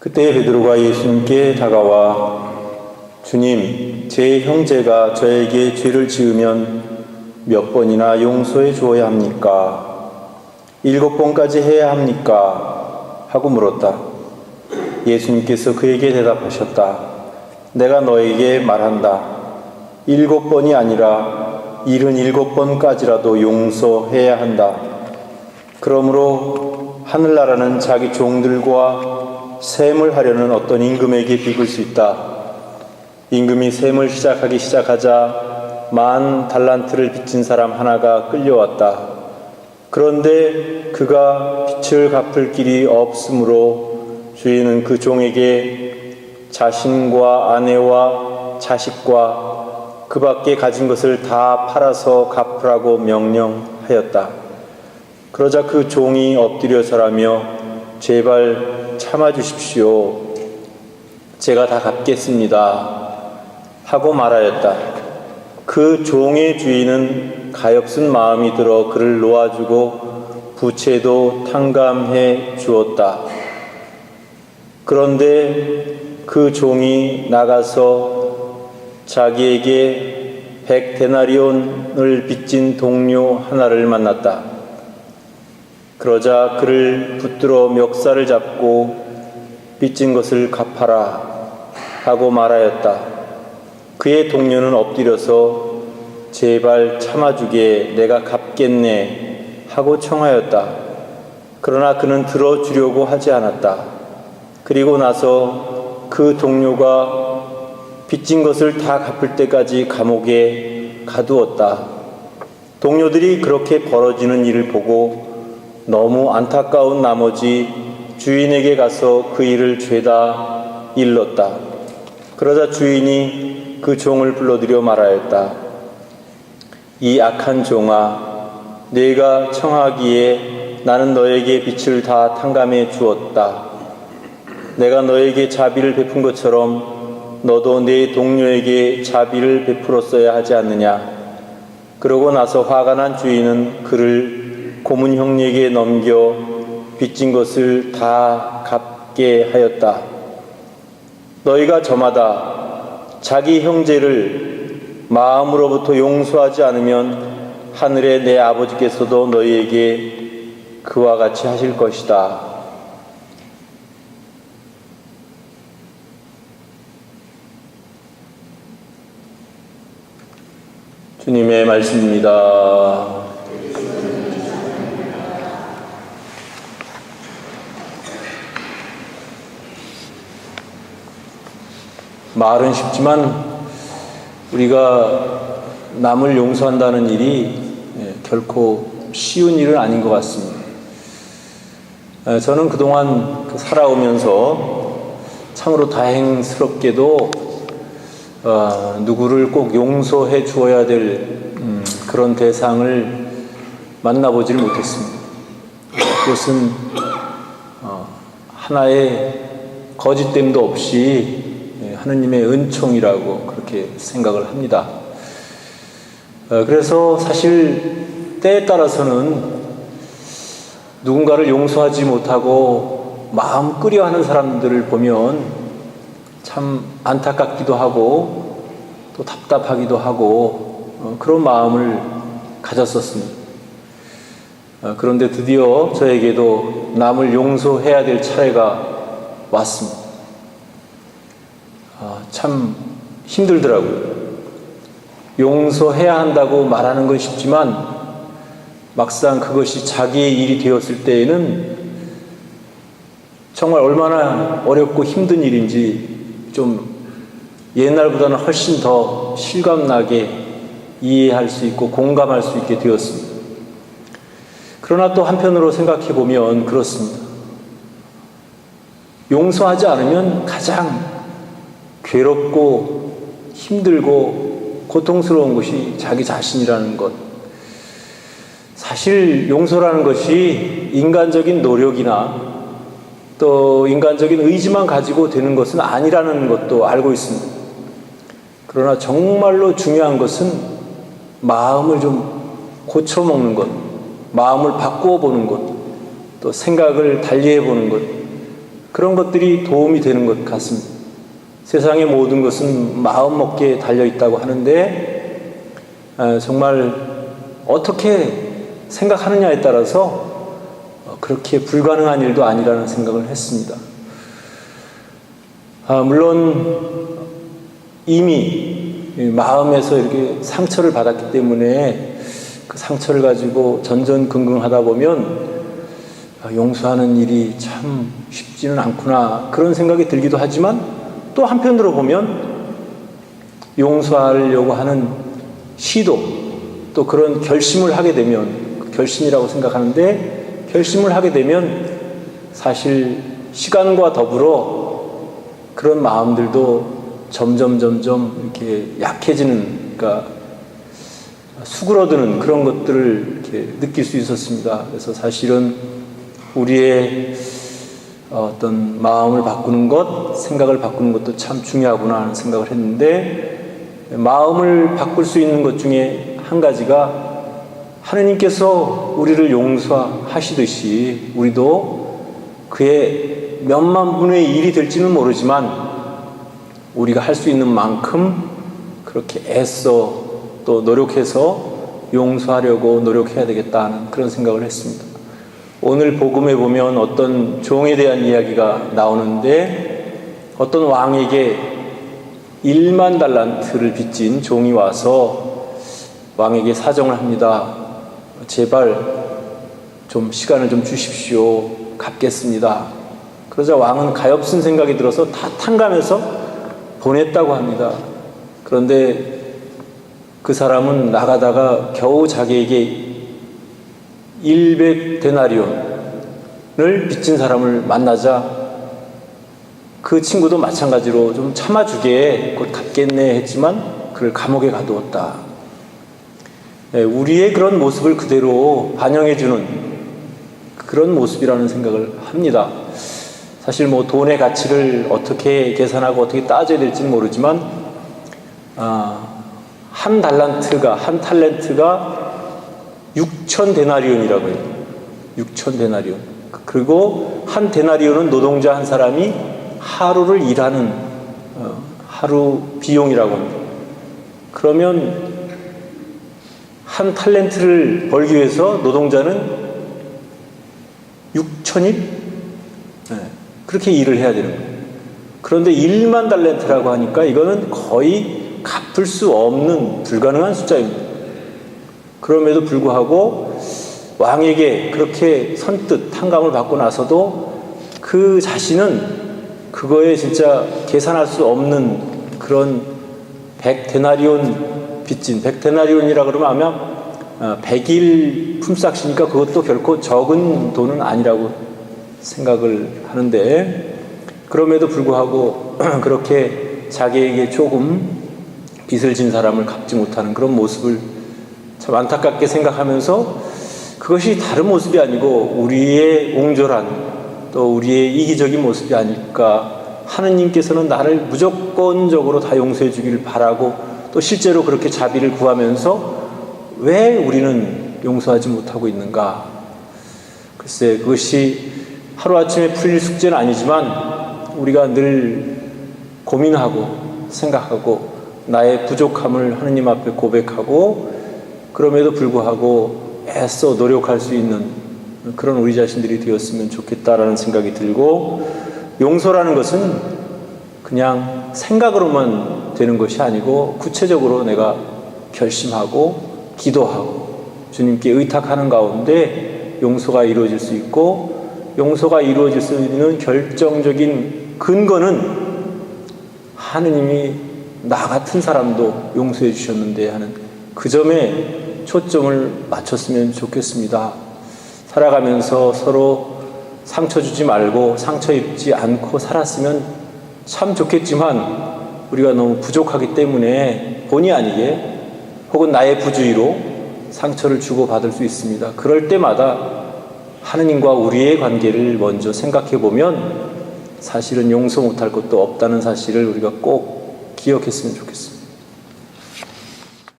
그때 베드로가 예수님께 다가와 주님, 제 형제가 저에게 죄를 지으면 몇 번이나 용서해 주어야 합니까? 7번까지 해야 합니까? 하고 물었다. 예수님께서 그에게 대답하셨다. 내가 너에게 말한다. 7번이 아니라 77번까지라도 용서해야 한다. 그러므로 하늘나라는 자기 종들과 셈을 하려는 어떤 임금에게 비길 수 있다. 임금이 셈을 시작하자 10,000달란트를 빚진 사람 하나가 끌려왔다. 그런데 그가 빚을 갚을 길이 없으므로 주인은 그 종에게 자신과 아내와 자식과 그 밖에 가진 것을 다 팔아서 갚으라고 명령하였다. 그러자 그 종이 엎드려 절하며 제발 참아주십시오. 제가 다 갚겠습니다. 하고 말하였다. 그 종의 주인은 가엾은 마음이 들어 그를 놓아주고 부채도 탕감해 주었다. 그런데 그 종이 나가서 자기에게 100데나리온을 빚진 동료 하나를 만났다. 그러자 그를 붙들어 멱살을 잡고 빚진 것을 갚아라 하고 말하였다. 그의 동료는 엎드려서 제발 참아주게 내가 갚겠네 하고 청하였다. 그러나 그는 들어주려고 하지 않았다. 그리고 나서 그 동료가 빚진 것을 다 갚을 때까지 감옥에 가두었다. 동료들이 그렇게 벌어지는 일을 보고 너무 안타까운 나머지 주인에게 가서 그 일을 죄다 일렀다. 그러자 주인이 그 종을 불러들여 말하였다. 이 악한 종아, 네가 청하기에 나는 너에게 빚을 다 탕감해 주었다. 내가 너에게 자비를 베푼 것처럼 너도 네 동료에게 자비를 베풀었어야 하지 않느냐. 그러고 나서 화가 난 주인은 그를 고문형에게 넘겨 빚진 것을 다 갚게 하였다. 너희가 저마다 자기 형제를 마음으로부터 용서하지 않으면 하늘의 내 아버지께서도 너희에게 그와 같이 하실 것이다. 주님의 말씀입니다. 말은 쉽지만 우리가 남을 용서한다는 일이 결코 쉬운 일은 아닌 것 같습니다. 저는 그동안 살아오면서 참으로 다행스럽게도 누구를 꼭 용서해 주어야 될 그런 대상을 만나보지를 못했습니다. 그것은 하나의 거짓됨도 없이 하느님의 은총이라고 그렇게 생각을 합니다. 그래서 사실 때에 따라서는 누군가를 용서하지 못하고 마음 끓여하는 사람들을 보면 참 안타깝기도 하고 또 답답하기도 하고 그런 마음을 가졌었습니다. 그런데 드디어 저에게도 남을 용서해야 될 차례가 왔습니다. 참 힘들더라고요. 용서해야 한다고 말하는 건 쉽지만 막상 그것이 자기의 일이 되었을 때에는 정말 얼마나 어렵고 힘든 일인지 좀 옛날보다는 훨씬 더 실감나게 이해할 수 있고 공감할 수 있게 되었습니다. 그러나 또 한편으로 생각해 보면 그렇습니다. 용서하지 않으면 가장 괴롭고 힘들고 고통스러운 것이 자기 자신이라는 것. 사실 용서라는 것이 인간적인 노력이나 또 인간적인 의지만 가지고 되는 것은 아니라는 것도 알고 있습니다. 그러나 정말로 중요한 것은 마음을 좀 고쳐먹는 것, 마음을 바꾸어 보는 것, 또 생각을 달리해 보는 것, 그런 것들이 도움이 되는 것 같습니다. 세상의 모든 것은 마음먹기에 달려있다고 하는데 정말 어떻게 생각하느냐에 따라서 그렇게 불가능한 일도 아니라는 생각을 했습니다. 물론 이미 마음에서 이렇게 상처를 받았기 때문에 그 상처를 가지고 전전긍긍하다 보면 용서하는 일이 참 쉽지는 않구나 그런 생각이 들기도 하지만 또 한편으로 보면 용서하려고 하는 시도 또 그런 결심을 하게 되면 결심이라고 생각하는데 결심을 하게 되면 사실 시간과 더불어 그런 마음들도 점점 이렇게 약해지는 그러니까 수그러드는 그런 것들을 이렇게 느낄 수 있었습니다. 그래서 사실은 우리의 어떤 마음을 바꾸는 것, 생각을 바꾸는 것도 참 중요하구나 하는 생각을 했는데 마음을 바꿀 수 있는 것 중에 한 가지가 하느님께서 우리를 용서하시듯이 우리도 그의 몇만 분의 1이 될지는 모르지만 우리가 할 수 있는 만큼 그렇게 애써 또 노력해서 용서하려고 노력해야 되겠다는 그런 생각을 했습니다. 오늘 복음에 보면 어떤 종에 대한 이야기가 나오는데 어떤 왕에게 1만 달란트를 빚진 종이 와서 왕에게 사정을 합니다. 제발 좀 시간을 좀 주십시오. 갚겠습니다. 그러자 왕은 가엾은 생각이 들어서 다 탕감해서 보냈다고 합니다. 그런데 그 사람은 나가다가 겨우 자기에게 100데나리온을 빚진 사람을 만나자 그 친구도 마찬가지로 좀 참아주게 곧 갚겠네 했지만 그를 감옥에 가두었다. 우리의 그런 모습을 그대로 반영해주는 그런 모습이라는 생각을 합니다. 사실 뭐 돈의 가치를 어떻게 계산하고 어떻게 따져야 될지는 모르지만 한 달란트가 한 탈렌트가 6,000데나리온이라고 해요. 6,000데나리온. 그리고 한 데나리온은 노동자 한 사람이 하루를 일하는 하루 비용이라고 합니다. 그러면 한 탈렌트를 벌기 위해서 노동자는 6,000일? 그렇게 일을 해야 되는 거예요. 그런데 1만 달란트라고 하니까 이거는 거의 갚을 수 없는 불가능한 숫자입니다. 그럼에도 불구하고 왕에게 그렇게 선뜻 탕감을 받고 나서도 그 자신은 그거에 진짜 계산할 수 없는 그런 100데나리온 빚진 100데나리온이라 그러면 아마 100일 품삯이니까 그것도 결코 적은 돈은 아니라고 생각을 하는데 그럼에도 불구하고 그렇게 자기에게 조금 빚을 진 사람을 갚지 못하는 그런 모습을 참 안타깝게 생각하면서 그것이 다른 모습이 아니고 우리의 옹졸한 또 우리의 이기적인 모습이 아닐까. 하느님께서는 나를 무조건적으로 다 용서해 주기를 바라고 또 실제로 그렇게 자비를 구하면서 왜 우리는 용서하지 못하고 있는가. 글쎄 그것이 하루아침에 풀릴 숙제는 아니지만 우리가 늘 고민하고 생각하고 나의 부족함을 하느님 앞에 고백하고 그럼에도 불구하고 애써 노력할 수 있는 그런 우리 자신들이 되었으면 좋겠다라는 생각이 들고 용서라는 것은 그냥 생각으로만 되는 것이 아니고 구체적으로 내가 결심하고 기도하고 주님께 의탁하는 가운데 용서가 이루어질 수 있고 용서가 이루어질 수 있는 결정적인 근거는 하느님이 나 같은 사람도 용서해 주셨는데 하는 그 점에 초점을 맞췄으면 좋겠습니다. 살아가면서 서로 상처 주지 말고 상처 입지 않고 살았으면 참 좋겠지만 우리가 너무 부족하기 때문에 본의 아니게 혹은 나의 부주의로 상처를 주고받을 수 있습니다. 그럴 때마다 하느님과 우리의 관계를 먼저 생각해 보면 사실은 용서 못할 것도 없다는 사실을 우리가 꼭 기억했으면 좋겠습니다.